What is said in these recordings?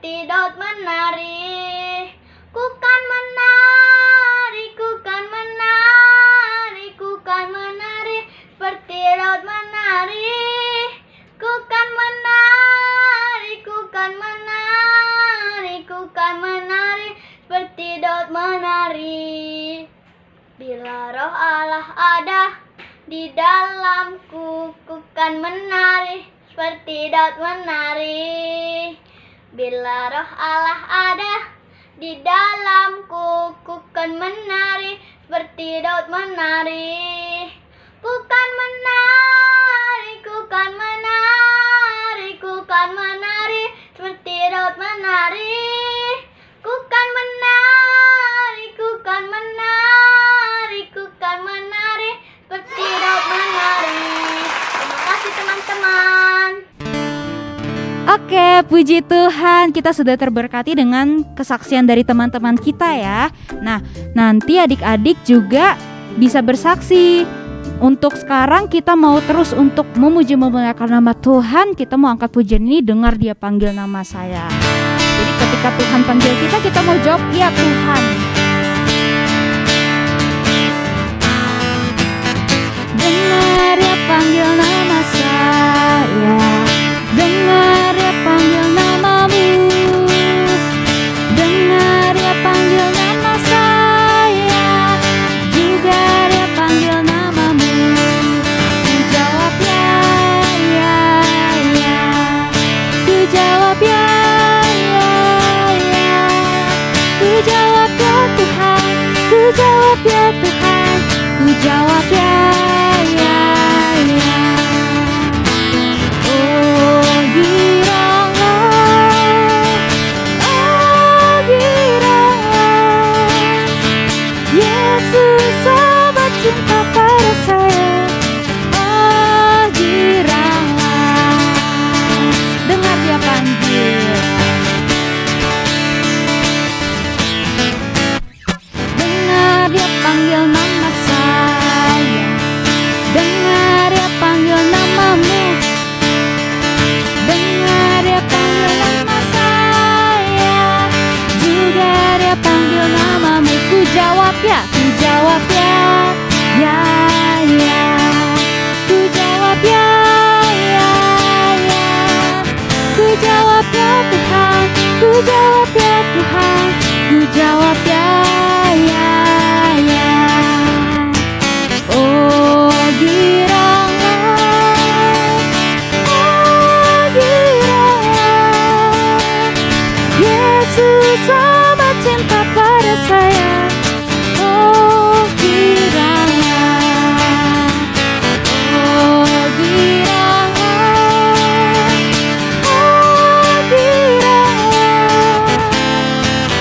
seperti daun menari. Ku kan menari, ku kan menari, ku kan menari, seperti daun menari. Ku kan menari, ku kan menari, ku kan menari, seperti daun menari. Bila roh Allah ada di dalamku, ku kan menari, seperti daun menari. Bila roh Allah ada di dalamku, ku kan menari, seperti daun menari. Ku kan menari, ku kan menari, ku kan menari, seperti daun menari. Ku kan menari, ku kan menari, ku kan menari, seperti daun menari. Terima kasih teman-teman. Oke, puji Tuhan, kita sudah terberkati dengan kesaksian dari teman-teman kita ya. Nah, nanti adik-adik juga bisa bersaksi. Untuk sekarang kita mau terus untuk memuji memuliakan nama Tuhan. Kita mau angkat pujian ini, dengar Dia panggil nama saya. Jadi ketika Tuhan panggil kita mau jawab, iya Tuhan. Dengar Dia panggil nama saya, dengar Dia panggil namamu, dengar Dia panggil nama saya, juga Dia panggil namamu. Ku jawab ya, ya, ya. Ku jawab ya, ya, ya. Ku jawab ya Tuhan, ku jawab ya Tuhan, ku jawab ya, ya, ya. Oh giranglah, oh giranglah, Yesus sangat cinta pada saya. Oh giranglah, dengar Dia panggil, dengar Dia panggil nama saya, dengar Dia panggil namamu, dengar Dia panggil nama saya, juga Dia panggil namamu. Ku jawab ya, ku jawab ya, ya, ya. Ku jawab ya, ya, ya. Ku jawab ya Tuhan, ku jawab ya Tuhan, ku jawab ya, ya, ya. Oh giranglah, oh giranglah, Yesus amat cinta pada saya. Oh giranglah, oh giranglah, oh giranglah,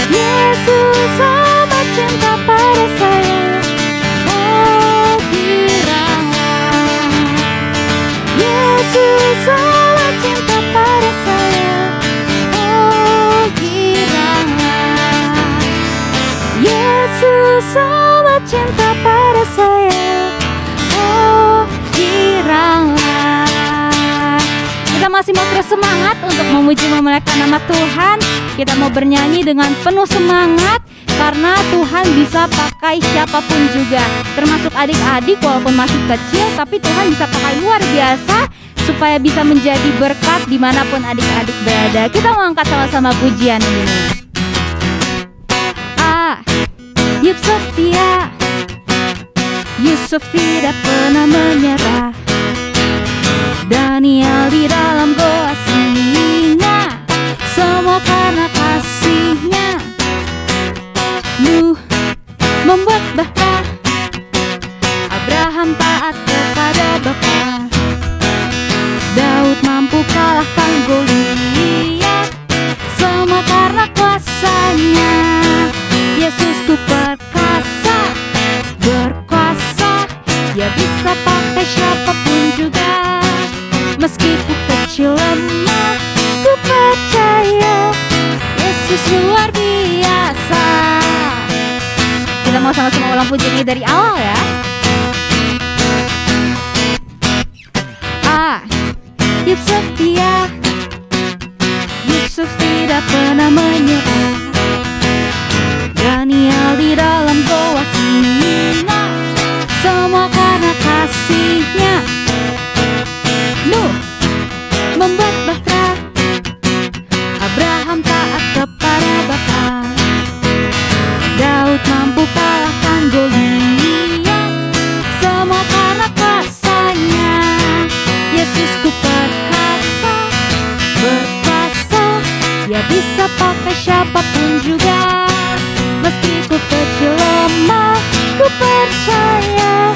Yesus amat cinta pada saya. Oh giranglah, Yesus amat cinta pada saya. Oh giranglah, Yesus amat cinta pada saya. Oh giranglah. Kita masih mau terus semangat untuk memuji memuliakan nama Tuhan. Kita mau bernyanyi dengan penuh semangat karena Tuhan bisa pakai siapapun juga, termasuk adik-adik walaupun masih kecil, tapi Tuhan bisa pakai luar biasa supaya bisa menjadi berkat dimanapun adik-adik berada. Kita mau angkat sama-sama pujian ini. Ayub setia, Yusuf tidak pernah menyerah, Daniel di dalam goa singa, semua karena kasih-Nya. Nuh membuat bahtera, Abraham taat kepada Bapa, Daud mampu kalahkan Goliat, semua karena kuasa-Nya. Yesusku perkasa, berkuasa, Dia bisa pakai siapapun juga. Meski ku kecil lemah, ku percaya Yesus luar biasa. Kita mau sama-sama ulang pujian ini dari awal ya. Ayub setia, Yusuf tidak pernah bisa pakai siapapun juga. Meski ku kecil lemah, ku percaya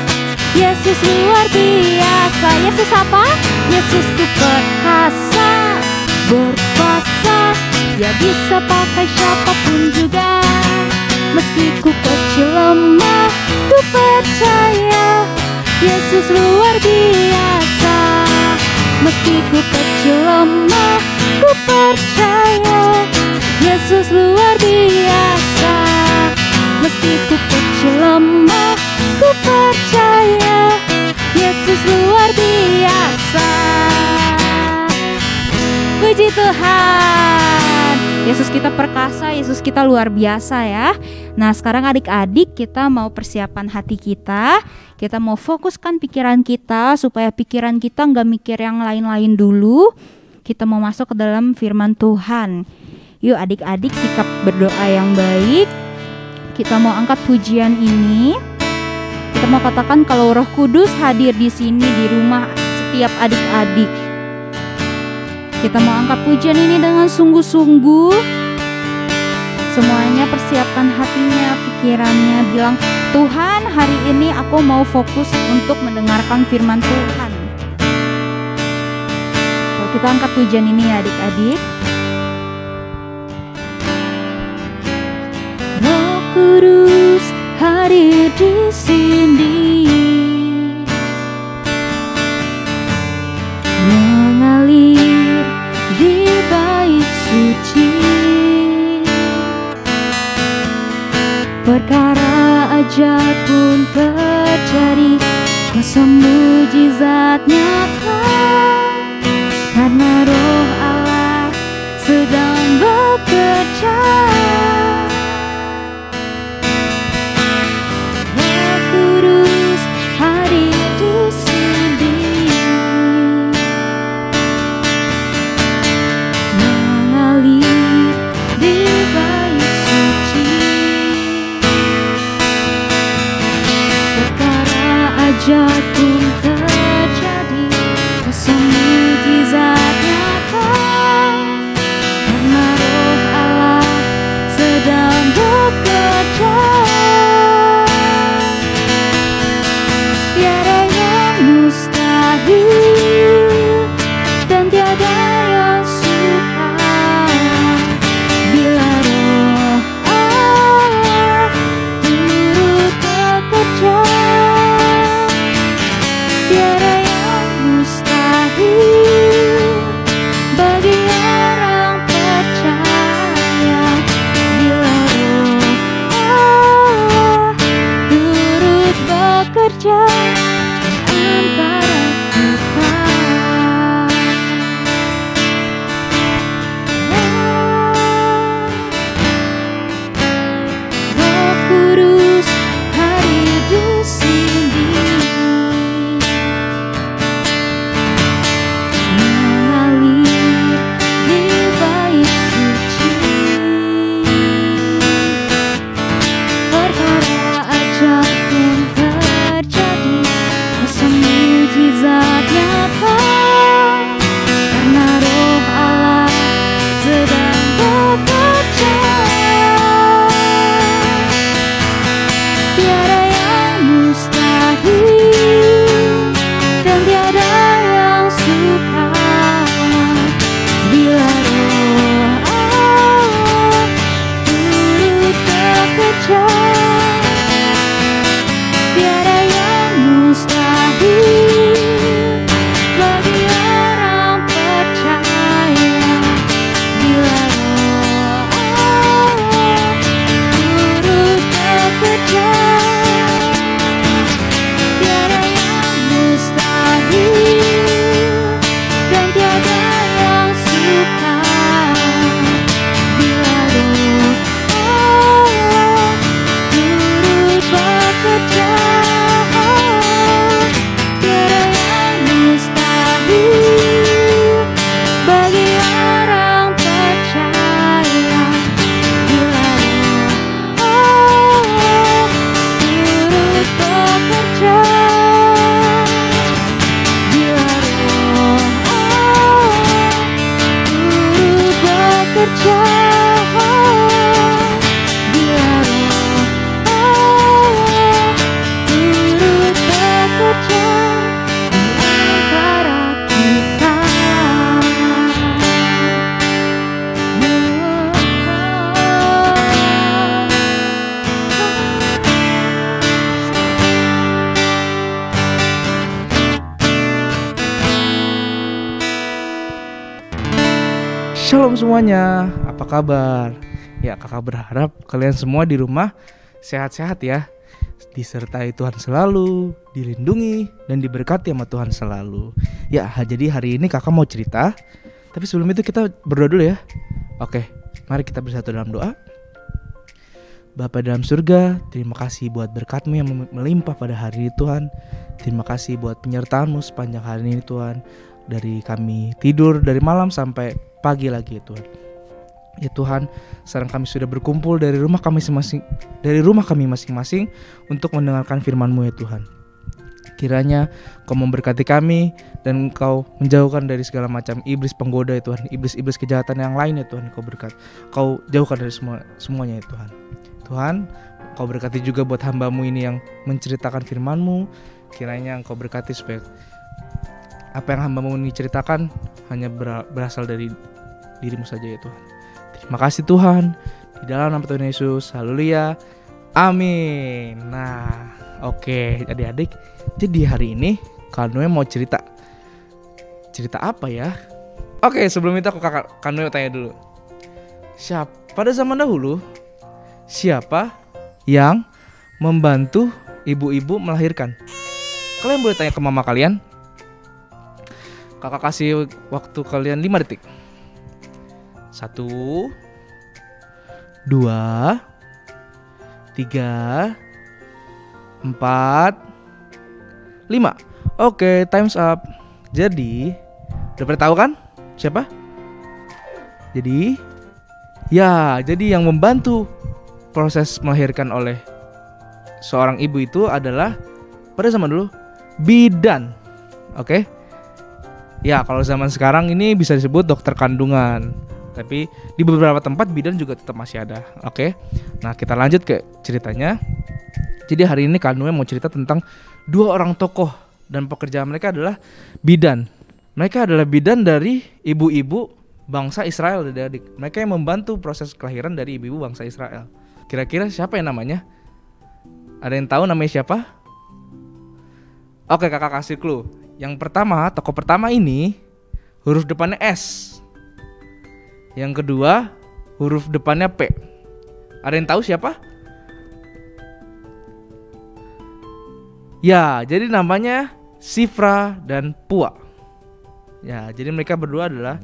Yesus luar biasa. Yesus apa? Yesusku perkasa, berkuasa, Dia bisa pakai siapapun juga. Meski ku kecil lemah, ku percaya Yesus luar biasa. Meski ku kecil lemah, ku percaya Yesus luar biasa. Meski ku kecil lemah, ku percaya Yesus luar biasa. Puji Tuhan, Yesus kita perkasa, Yesus kita luar biasa ya. Nah sekarang adik-adik kita mau persiapan hati kita. Kita mau fokuskan pikiran kita supaya pikiran kita nggak mikir yang lain-lain dulu. Kita mau masuk ke dalam firman Tuhan. Yuk adik-adik sikap berdoa yang baik. Kita mau angkat pujian ini. Kita mau katakan kalau Roh Kudus hadir di sini di rumah setiap adik-adik. Kita mau angkat pujian ini dengan sungguh-sungguh. Semuanya persiapkan hatinya, pikirannya, bilang Tuhan hari ini aku mau fokus untuk mendengarkan firman Tuhan. Kalau kita angkat pujian ini ya adik-adik. Roh Kudus hadir di sini, mengalir di bait suci. Perkara ajaib pun terjadi, kuasa mujizat nyata, karena Roh Allah sedang bekerja. Roh Kudus hadir di sini, mengalir di bait suci. Perkara ajaib pun terjadi, bila roh Allah turut bekerja di antara kita. Shalom semuanya, apa kabar? Ya, kakak berharap kalian semua di rumah sehat-sehat ya, disertai Tuhan selalu, dilindungi dan diberkati sama Tuhan selalu. Ya, jadi hari ini kakak mau cerita, tapi sebelum itu kita berdoa dulu ya. Oke, mari kita bersatu dalam doa. Bapa dalam surga, terima kasih buat berkat-Mu yang melimpah pada hari ini Tuhan. Terima kasih buat penyertaan-Mu sepanjang hari ini Tuhan. Dari kami tidur dari malam sampai pagi lagi ya Tuhan. Ya Tuhan, sekarang kami sudah berkumpul dari rumah kami masing-masing untuk mendengarkan firman-Mu ya Tuhan. Kiranya Kau memberkati kami dan Kau menjauhkan dari segala macam iblis penggoda ya Tuhan, iblis-iblis kejahatan yang lain ya Tuhan. Kau jauhkan dari semuanya ya Tuhan. Tuhan, Kau berkati juga buat hamba-Mu ini yang menceritakan firman-Mu. Kiranya Engkau berkati supaya apa yang hamba-Mu ini ceritakan hanya berasal dari diri-Mu saja ya Tuhan. Terima kasih Tuhan, di dalam nama Tuhan Yesus, haleluya, amin. Nah, oke adik-adik, jadi hari ini Kak Noe mau cerita apa ya? Oke, sebelum itu aku Kak Noe tanya dulu, pada zaman dahulu siapa yang membantu ibu-ibu melahirkan? Kalian boleh tanya ke mama kalian. Kakak kasih waktu kalian 5 detik. 1 2 3 4 5. Oke, time's up. Jadi, udah pada tahu kan siapa? Jadi yang membantu proses melahirkan oleh seorang ibu itu adalah pada zaman dulu bidan. Oke. Ya, kalau zaman sekarang ini bisa disebut dokter kandungan. Tapi di beberapa tempat bidan juga tetap masih ada. Oke. Nah, kita lanjut ke ceritanya. Jadi hari ini Kak Noe mau cerita tentang 2 orang tokoh dan pekerjaan mereka adalah bidan. Mereka adalah bidan dari ibu-ibu bangsa Israel, adik-adik. Mereka yang membantu proses kelahiran dari ibu-ibu bangsa Israel. Kira-kira siapa yang namanya? Ada yang tahu namanya siapa? Oke, kakak kasih clue. Yang pertama, tokoh pertama ini huruf depannya S. Yang kedua, huruf depannya P. Ada yang tahu siapa? Ya, jadi namanya Sifra dan Pua. Ya, jadi mereka berdua adalah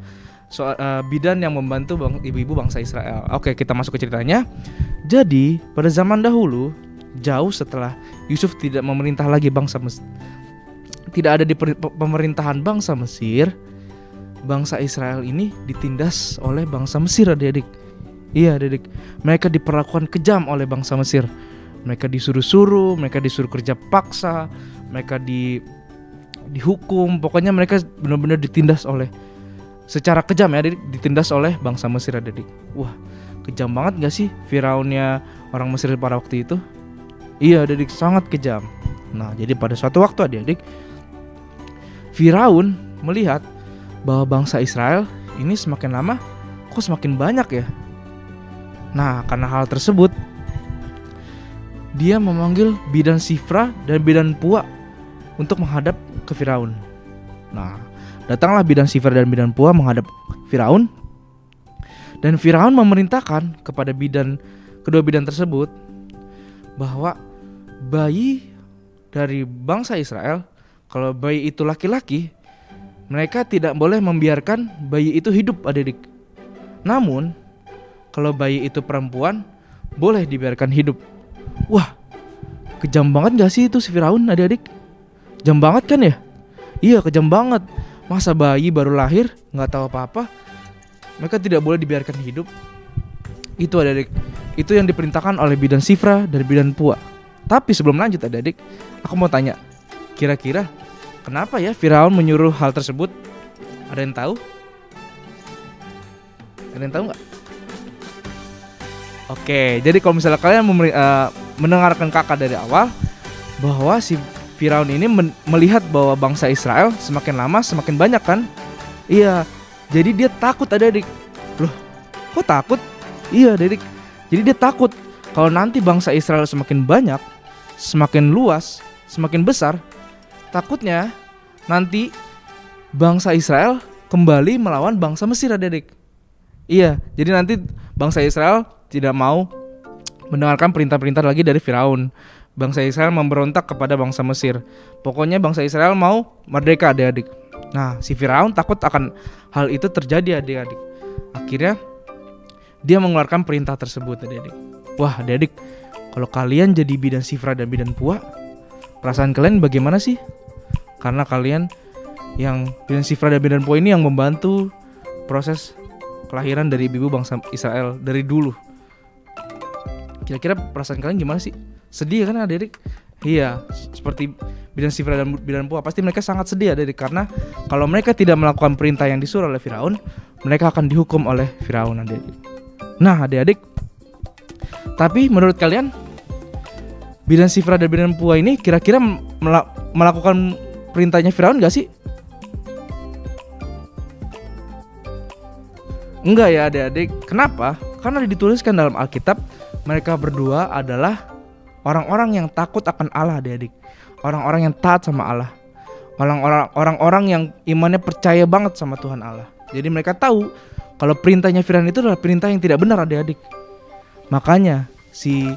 bidan yang membantu ibu-ibu bangsa Israel. Oke, kita masuk ke ceritanya. Jadi, pada zaman dahulu, jauh setelah Yusuf tidak memerintah lagi bangsa Mesir, tidak ada di pemerintahan bangsa Mesir, bangsa Israel ini ditindas oleh bangsa Mesir, adik-adik. Iya, adik-adik. Mereka diperlakukan kejam oleh bangsa Mesir. Mereka disuruh-suruh, mereka disuruh kerja paksa, mereka dihukum. Pokoknya mereka benar-benar ditindas secara kejam ya, adik, ditindas oleh bangsa Mesir, adik. Wah, kejam banget gak sih Firaunnya orang Mesir pada waktu itu? Iya, adik, sangat kejam. Nah, jadi pada suatu waktu adik-adik, Firaun melihat bahwa bangsa Israel ini semakin lama kok semakin banyak ya. Nah, karena hal tersebut dia memanggil bidan Sifra dan bidan Pua untuk menghadap ke Firaun. Nah, datanglah bidan Sifra dan bidan Pua menghadap Firaun. Dan Firaun memerintahkan kepada kedua bidan tersebut bahwa bayi dari bangsa Israel, kalau bayi itu laki-laki, mereka tidak boleh membiarkan bayi itu hidup, adik-adik. Namun, kalau bayi itu perempuan, boleh dibiarkan hidup. Wah, kejam banget gak sih itu si Firaun, adik-adik? Kejam banget kan ya? Iya, kejam banget. Masa bayi baru lahir, gak tahu apa-apa, mereka tidak boleh dibiarkan hidup. Itu adik-adik, itu yang diperintahkan oleh bidan Sifra dan bidan Pua. Tapi sebelum lanjut adik-adik, aku mau tanya, kira-kira kenapa ya Firaun menyuruh hal tersebut? Ada yang tahu? Kalian tahu nggak? Oke, jadi kalau misalnya kalian mendengarkan kakak dari awal, bahwa si Firaun ini melihat bahwa bangsa Israel semakin lama semakin banyak kan? Iya, jadi dia takut adik-adik. Loh, kok takut? Iya adik, jadi dia takut kalau nanti bangsa Israel semakin banyak, semakin luas, semakin besar, takutnya nanti bangsa Israel kembali melawan bangsa Mesir adik-adik. Iya, jadi nanti bangsa Israel tidak mau mendengarkan perintah-perintah lagi dari Firaun. Bangsa Israel memberontak kepada bangsa Mesir. Pokoknya bangsa Israel mau merdeka adik-adik. Nah, si Firaun takut akan hal itu terjadi adik-adik. Akhirnya dia mengeluarkan perintah tersebut adik-adik. Wah adik-adik, kalau kalian jadi bidan Sifra dan bidan Pua, perasaan kalian bagaimana sih? Karena kalian yang bidan Sifra dan bidan Pua ini yang membantu proses kelahiran dari ibu bangsa Israel dari dulu. Kira-kira perasaan kalian gimana sih? Sedih kan adik-adik? Iya, seperti bidan Sifra dan bidan Pua, pasti mereka sangat sedih adik-adik, karena kalau mereka tidak melakukan perintah yang disuruh oleh Firaun, mereka akan dihukum oleh Firaun adik-adik. Nah adik-adik, tapi menurut kalian bidan Sifra dan bidan Pua ini kira-kira melakukan perintahnya Firaun gak sih? Enggak ya adik-adik. Kenapa? Karena dituliskan dalam Alkitab, mereka berdua adalah orang-orang yang takut akan Allah adik-adik. Orang-orang yang taat sama Allah. Orang-orang yang imannya percaya banget sama Tuhan Allah. Jadi mereka tahu kalau perintahnya Firaun itu adalah perintah yang tidak benar adik-adik. Makanya si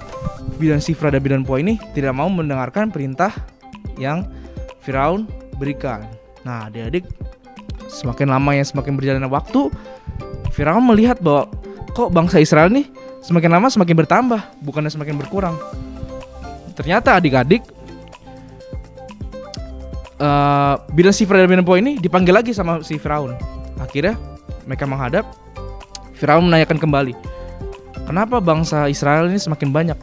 bidan Sifra dan bidan Pua ini tidak mau mendengarkan perintah yang Firaun berikan. Nah adik-adik, semakin lama yang semakin berjalannya waktu, Firaun melihat bahwa kok bangsa Israel nih semakin lama semakin bertambah, bukannya semakin berkurang. Ternyata adik-adik, bidan Sifra dan bidan Pua ini dipanggil lagi sama si Firaun. Akhirnya mereka menghadap. Firaun menanyakan kembali, kenapa bangsa Israel ini semakin banyak?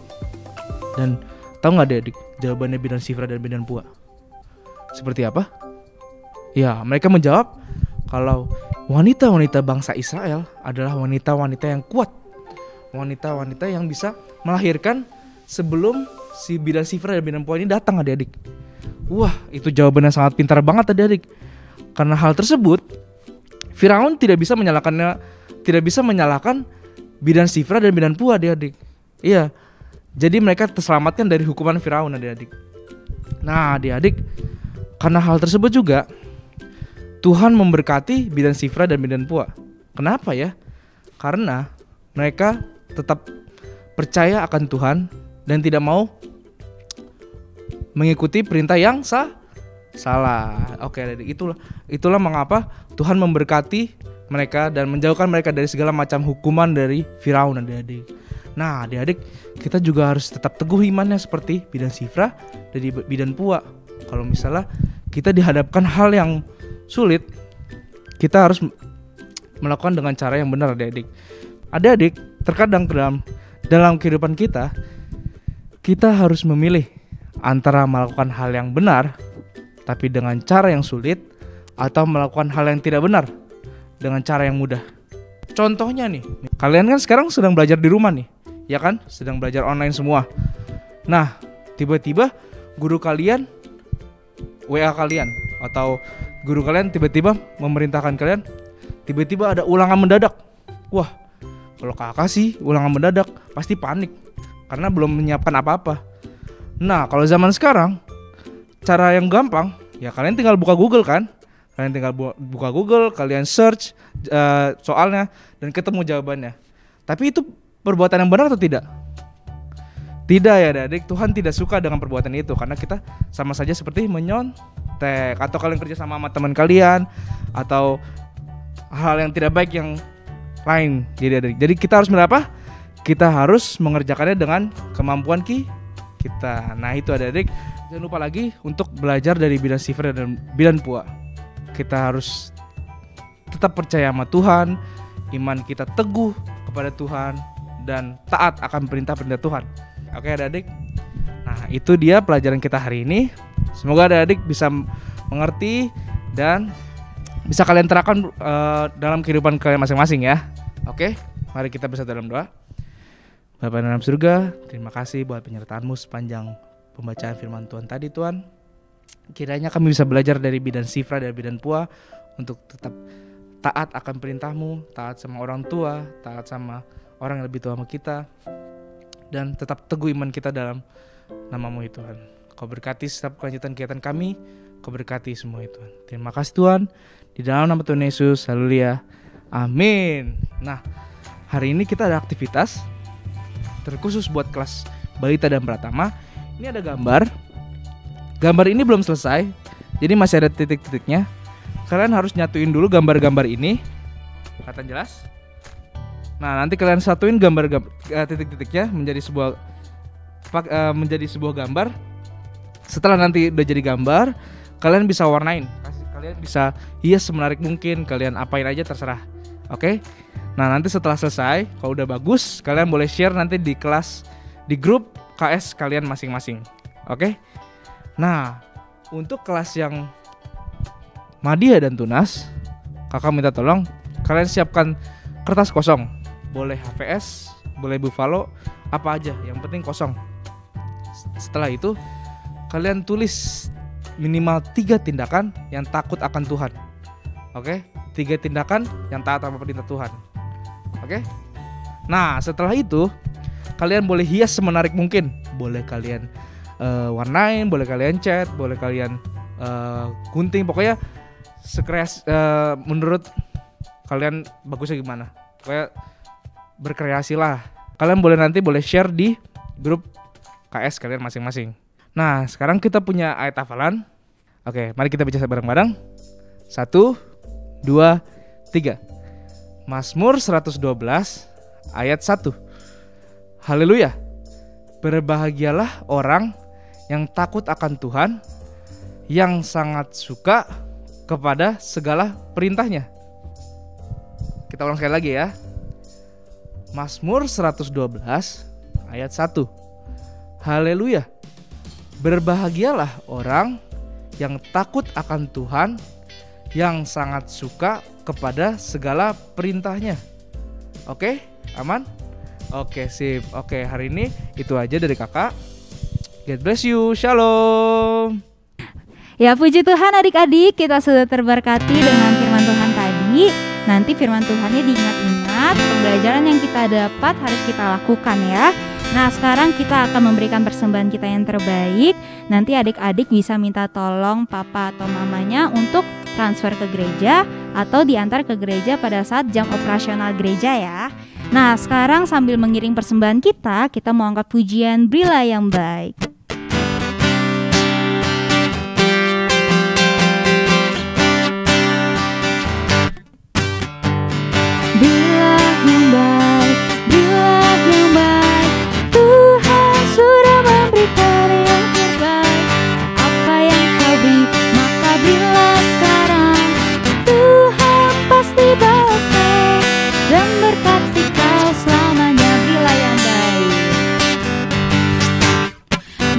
Dan tahu nggak adik-adik jawabannya bidan Sifra dan bidan Pua? Seperti apa? Ya, mereka menjawab kalau wanita-wanita bangsa Israel adalah wanita-wanita yang kuat, wanita-wanita yang bisa melahirkan sebelum si bidan Sifra dan bidan Pua ini datang adik-adik. Wah, itu jawabannya sangat pintar banget adik-adik. Karena hal tersebut, Firaun tidak bisa menyalahkan bidan Sifra dan bidan Pua adik-adik. Iya, jadi mereka terselamatkan dari hukuman Firaun adik-adik. Nah adik-adik, karena hal tersebut juga Tuhan memberkati bidan Sifra dan bidan Pua. Kenapa ya? Karena mereka tetap percaya akan Tuhan dan tidak mau mengikuti perintah yang salah. Oke, itulah mengapa Tuhan memberkati mereka dan menjauhkan mereka dari segala macam hukuman dari Firaun adik-adik. Nah adik-adik, kita juga harus tetap teguh imannya seperti bidan Sifra dan bidan Pua. Kalau misalnya kita dihadapkan hal yang sulit, kita harus melakukan dengan cara yang benar adik-adik. Adik-adik, terkadang dalam kehidupan kita harus memilih antara melakukan hal yang benar tapi dengan cara yang sulit, atau melakukan hal yang tidak benar dengan cara yang mudah. Contohnya nih, kalian kan sekarang sedang belajar di rumah nih, ya kan? Sedang belajar online semua. Nah, tiba-tiba guru kalian WA kalian, atau guru kalian tiba-tiba memerintahkan kalian, tiba-tiba ada ulangan mendadak. Wah, kalau kakak sih ulangan mendadak pasti panik karena belum menyiapkan apa-apa. Nah, kalau zaman sekarang, cara yang gampang, ya kalian tinggal buka Google kan? Kalian tinggal buka Google, kalian search soalnya dan ketemu jawabannya. Tapi itu perbuatan yang benar atau tidak? Tidak ya adik, Tuhan tidak suka dengan perbuatan itu, karena kita sama saja seperti menyontek, atau kalian kerja sama teman kalian, atau hal yang tidak baik yang lain. Jadi kita harus apa? Kita harus mengerjakannya dengan kemampuan kita. Nah itu adik-adik, jangan lupa lagi untuk belajar dari bidan Sifra dan bidan Pua. Kita harus tetap percaya sama Tuhan, iman kita teguh kepada Tuhan, dan taat akan perintah-perintah Tuhan. Oke adik-adik, nah itu dia pelajaran kita hari ini. Semoga adik-adik bisa mengerti dan bisa kalian terapkan dalam kehidupan kalian masing-masing ya. Oke, mari kita bersatu dalam doa. Bapa dalam surga, terima kasih buat penyertaan-Mu sepanjang pembacaan firman Tuhan tadi Tuhan. Kiranya kami bisa belajar dari bidan Sifra dan bidan Pua untuk tetap taat akan perintah-Mu, taat sama orang tua, taat sama orang yang lebih tua sama kita, dan tetap teguh iman kita dalam nama-Mu ya Tuhan. Kau berkati setiap kelanjutan kegiatan kami, Kau berkati semua ya Tuhan. Terima kasih Tuhan, di dalam nama Tuhan Yesus, haleluya, amin. Nah, hari ini kita ada aktivitas terkhusus buat kelas balita dan pratama. Ini ada gambar. Gambar ini belum selesai, jadi masih ada titik-titiknya. Kalian harus nyatuin dulu gambar-gambar ini. Kelihatan jelas? Nah, nanti kalian satuin gambar titik-titiknya menjadi sebuah gambar. Setelah nanti udah jadi gambar, kalian bisa warnain. Kalian bisa hias semenarik mungkin, kalian apain aja terserah. Oke? Nah, nanti setelah selesai, kalau udah bagus, kalian boleh share nanti di kelas, di grup KS kalian masing-masing. Oke? Nah, untuk kelas yang Madya dan Tunas, kakak minta tolong kalian siapkan kertas kosong. Boleh HVS, boleh Buffalo, apa aja, yang penting kosong. Setelah itu kalian tulis minimal 3 tindakan yang takut akan Tuhan. Oke? 3 tindakan yang taat sama perintah Tuhan. Oke? Nah, setelah itu kalian boleh hias semenarik mungkin. Boleh kalian warnain, boleh kalian cat, boleh kalian gunting, pokoknya menurut kalian bagusnya gimana. Pokoknya berkreasi lah. Kalian nanti boleh share di grup KS kalian masing-masing. Nah, sekarang kita punya ayat hafalan. Oke, mari kita baca bareng-bareng. 1, 2, 3. Mazmur 112 ayat 1. Haleluya. Berbahagialah orang yang takut akan Tuhan, yang sangat suka kepada segala perintahnya. Kita ulang sekali lagi ya. Mazmur 112 ayat 1. Haleluya. Berbahagialah orang yang takut akan Tuhan, yang sangat suka kepada segala perintahnya. Oke, aman? Oke, sip. Oke, hari ini itu aja dari kakak. God bless you, shalom. Ya, puji Tuhan adik-adik, kita sudah terberkati dengan firman Tuhan tadi. Nanti firman Tuhannya diingat-ingat, pembelajaran yang kita dapat harus kita lakukan ya. Nah, sekarang kita akan memberikan persembahan kita yang terbaik. Nanti adik-adik bisa minta tolong papa atau mamanya untuk transfer ke gereja atau diantar ke gereja pada saat jam operasional gereja ya. Nah, sekarang sambil mengiring persembahan kita mau angkat pujian Berilah yang Baik. Berilah yang baik, berilah yang baik, Tuhan sudah memberikan yang terbaik. Apa yang kau beri, maka berilah sekarang. Tuhan pasti balas kau dan berkati kau selamanya. Berilah yang baik,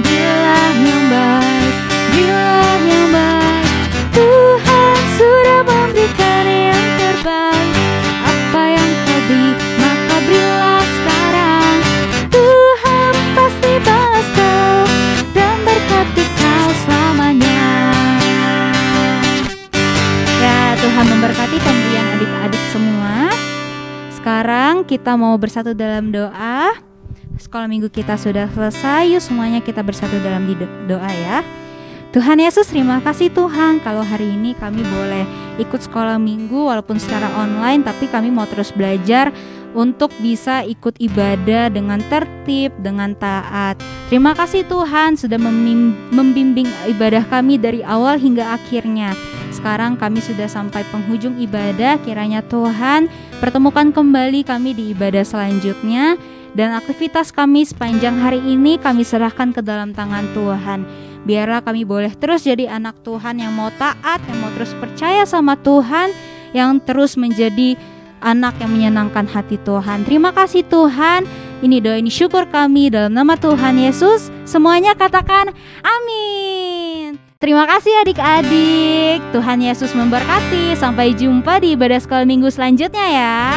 berilah yang baik, berilah yang baik, Tuhan sudah memberikan yang terbaik. Apa yang kau beri, maka berilah sekarang. Tuhan pasti balas kau dan berkati kau selamanya. Ya, Tuhan memberkati pemberian adik-adik semua. Sekarang kita mau bersatu dalam doa. Sekolah minggu kita sudah selesai. Yuk semuanya kita bersatu dalam doa ya. Tuhan Yesus, terima kasih Tuhan kalau hari ini kami boleh ikut sekolah minggu walaupun secara online, tapi kami mau terus belajar untuk bisa ikut ibadah dengan tertib, dengan taat. Terima kasih Tuhan sudah membimbing ibadah kami dari awal hingga akhirnya. Sekarang kami sudah sampai penghujung ibadah. Kiranya Tuhan pertemukan kembali kami di ibadah selanjutnya. Dan aktivitas kami sepanjang hari ini kami serahkan ke dalam tangan Tuhan. Biarlah kami boleh terus jadi anak Tuhan yang mau taat, yang mau terus percaya sama Tuhan, yang terus menjadi anak yang menyenangkan hati Tuhan. Terima kasih Tuhan. Ini doa, ini syukur kami dalam nama Tuhan Yesus. Semuanya katakan amin. Terima kasih adik-adik. Tuhan Yesus memberkati. Sampai jumpa di ibadah sekolah minggu selanjutnya ya.